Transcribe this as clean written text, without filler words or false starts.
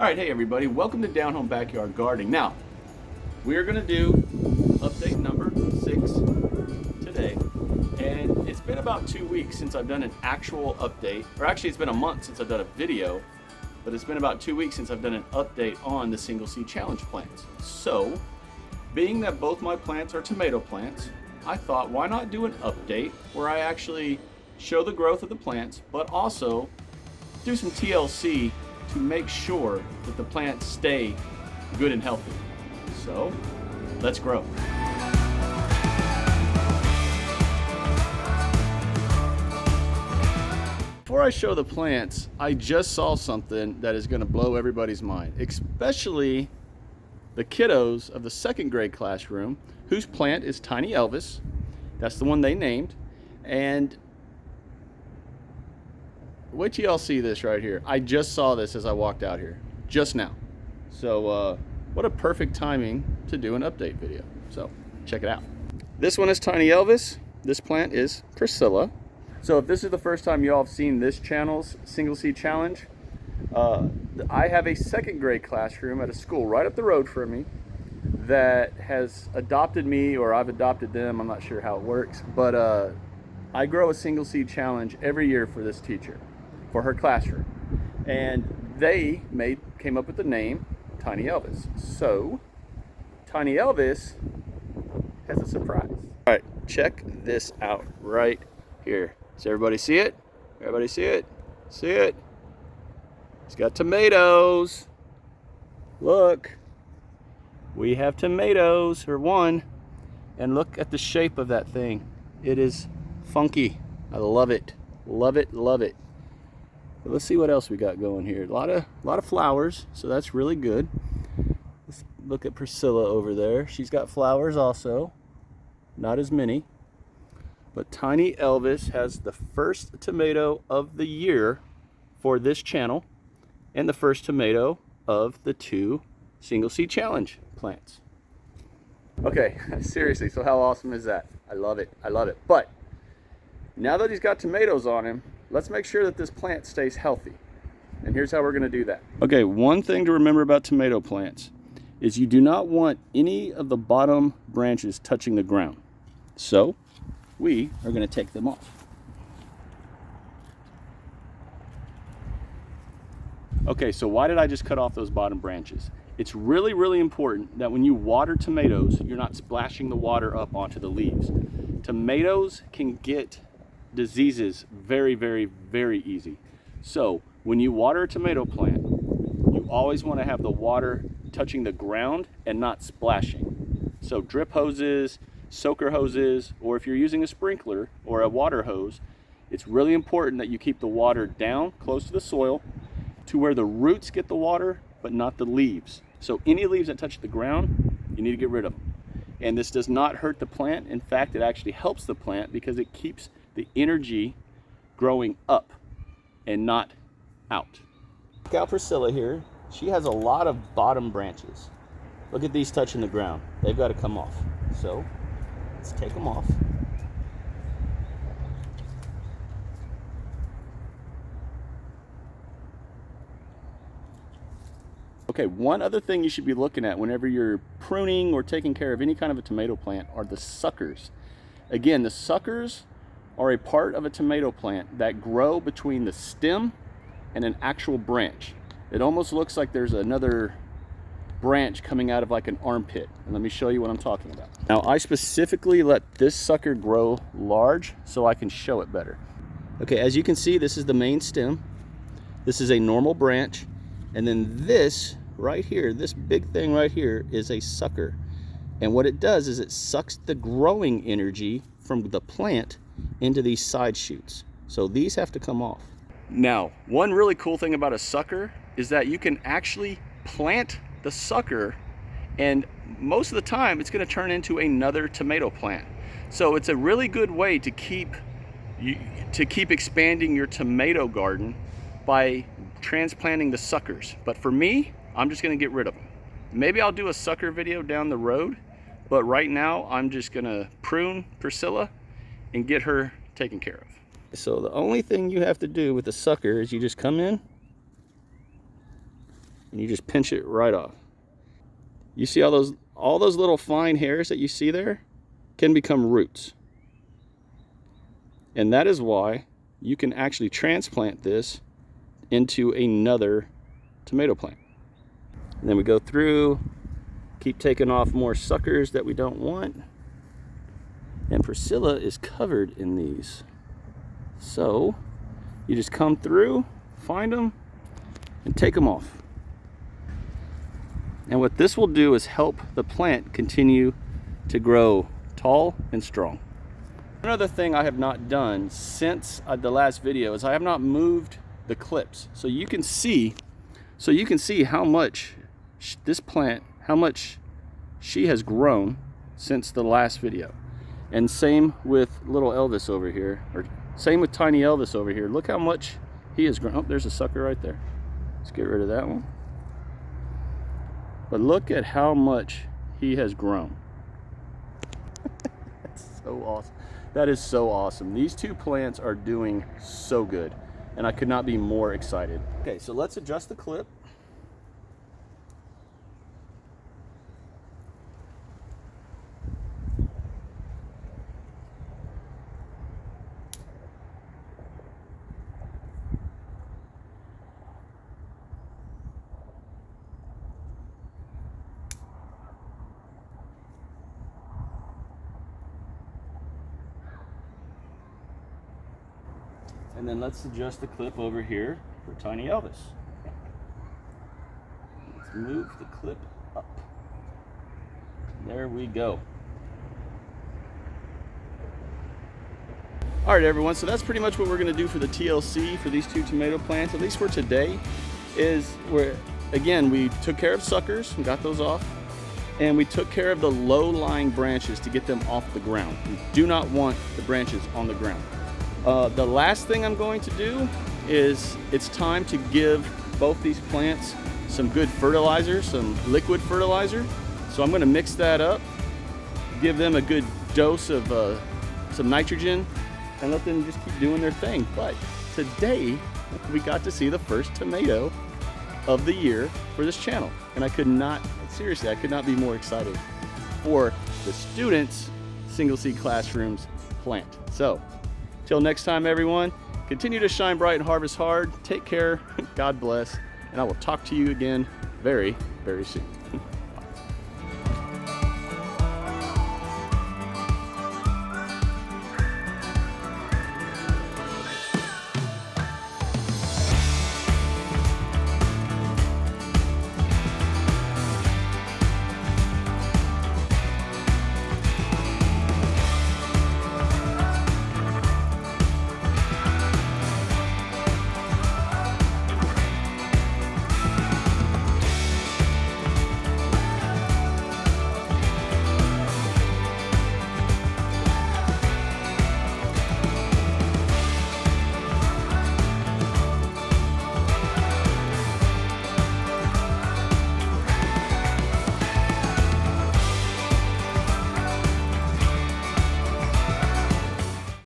All right, hey everybody, welcome to Down Home Backyard Gardening. Now, we are going to do update number 6 today, and it's been about 2 weeks since I've done an actual update, or actually it's been a month since I've done a video, but it's been about 2 weeks since I've done an update on the single seed challenge plants. So, being that both my plants are tomato plants, I thought why not do an update where I actually show the growth of the plants, but also do some TLC to make sure that the plants stay good and healthy. So, let's grow. Before I show the plants, I just saw something that is going to blow everybody's mind, especially the kiddos of the second grade classroom, whose plant is Tiny Elvis. That's the one they named. And wait till y'all see this right here. I just saw this as I walked out here, just now. So what a perfect timing to do an update video. So check it out. This one is Tiny Elvis. This plant is Priscilla. So if this is the first time y'all have seen this channel's single seed challenge, I have a second grade classroom at a school right up the road from me that has adopted me, or I've adopted them. I'm not sure how it works, but I grow a single seed challenge every year for this teacher, for her classroom, and they came up with the name Tiny Elvis. So Tiny Elvis has a surprise. All right, check this out right here. Does everybody see it? Everybody see it? See it? It's got tomatoes. Look, we have tomatoes, or one, and look at the shape of that thing. It is funky. I love it. Love it, love it. But let's see what else we got going here. A lot of flowers, so that's really good. Let's look at Priscilla over there. She's got flowers also. Not as many. But Tiny Elvis has the first tomato of the year for this channel, and the first tomato of the 2 single seed challenge plants. Okay, seriously, so how awesome is that? I love it, I love it. But now that he's got tomatoes on him, let's make sure that this plant stays healthy. And here's how we're gonna do that. Okay, one thing to remember about tomato plants is you do not want any of the bottom branches touching the ground. So we are gonna take them off. Okay, so why did I just cut off those bottom branches? It's really, really important that when you water tomatoes, you're not splashing the water up onto the leaves. Tomatoes can get diseases very, very, very easy. So when you water a tomato plant, you always want to have the water touching the ground and not splashing. So drip hoses, soaker hoses, or if you're using a sprinkler or a water hose, it's really important that you keep the water down close to the soil to where the roots get the water, but not the leaves. So any leaves that touch the ground, you need to get rid of them. And this does not hurt the plant. In fact, it actually helps the plant because it keeps the energy growing up and not out. Look out Priscilla here. She has a lot of bottom branches. Look at these touching the ground. They've got to come off. So let's take them off. Okay, one other thing you should be looking at whenever you're pruning or taking care of any kind of a tomato plant are the suckers. Again, the suckers are a part of a tomato plant that grow between the stem and an actual branch. It almost looks like there's another branch coming out of like an armpit. And let me show you what I'm talking about. Now, I specifically let this sucker grow large so I can show it better. Okay, as you can see, this is the main stem. This is a normal branch. And then this right here, this big thing right here is a sucker. And what it does is it sucks the growing energy from the plant into these side shoots. So these have to come off. Now, one really cool thing about a sucker is that you can actually plant the sucker, and most of the time it's going to turn into another tomato plant. So it's a really good way to keep expanding your tomato garden by transplanting the suckers. But for me, I'm just going to get rid of them. Maybe I'll do a sucker video down the road, but right now I'm just going to prune Priscilla and get her taken care of. So the only thing you have to do with the sucker is you just come in and you just pinch it right off. You see all those little fine hairs that you see there can become roots. And that is why you can actually transplant this into another tomato plant. And then we go through, keep taking off more suckers that we don't want. And Priscilla is covered in these. So you just come through, find them, and take them off. And what this will do is help the plant continue to grow tall and strong. Another thing I have not done since the last video is I have not moved the clips. So you can see how much this plant, how much she has grown since the last video. And same with little Elvis over here, or same with tiny Elvis over here. Look how much he has grown. Oh, there's a sucker right there. Let's get rid of that one. But look at how much he has grown. That's so awesome. That is so awesome. These two plants are doing so good, and I could not be more excited. Okay, so let's adjust the clip. And then let's adjust the clip over here for tiny Elvis. Let's move the clip up. There we go. All right, everyone, so that's pretty much what we're gonna do for the TLC for these two tomato plants, at least for today, is again, we took care of suckers and got those off, and we took care of the low-lying branches to get them off the ground. We do not want the branches on the ground. The last thing I'm going to do is it's time to give both these plants some good fertilizer, some liquid fertilizer. So I'm going to mix that up, give them a good dose of some nitrogen, and let them just keep doing their thing. But today we got to see the first tomato of the year for this channel, and I could not be more excited for the students' single seed classrooms plant. So till next time, everyone, continue to shine bright and harvest hard. Take care, God bless, and I will talk to you again very, very soon.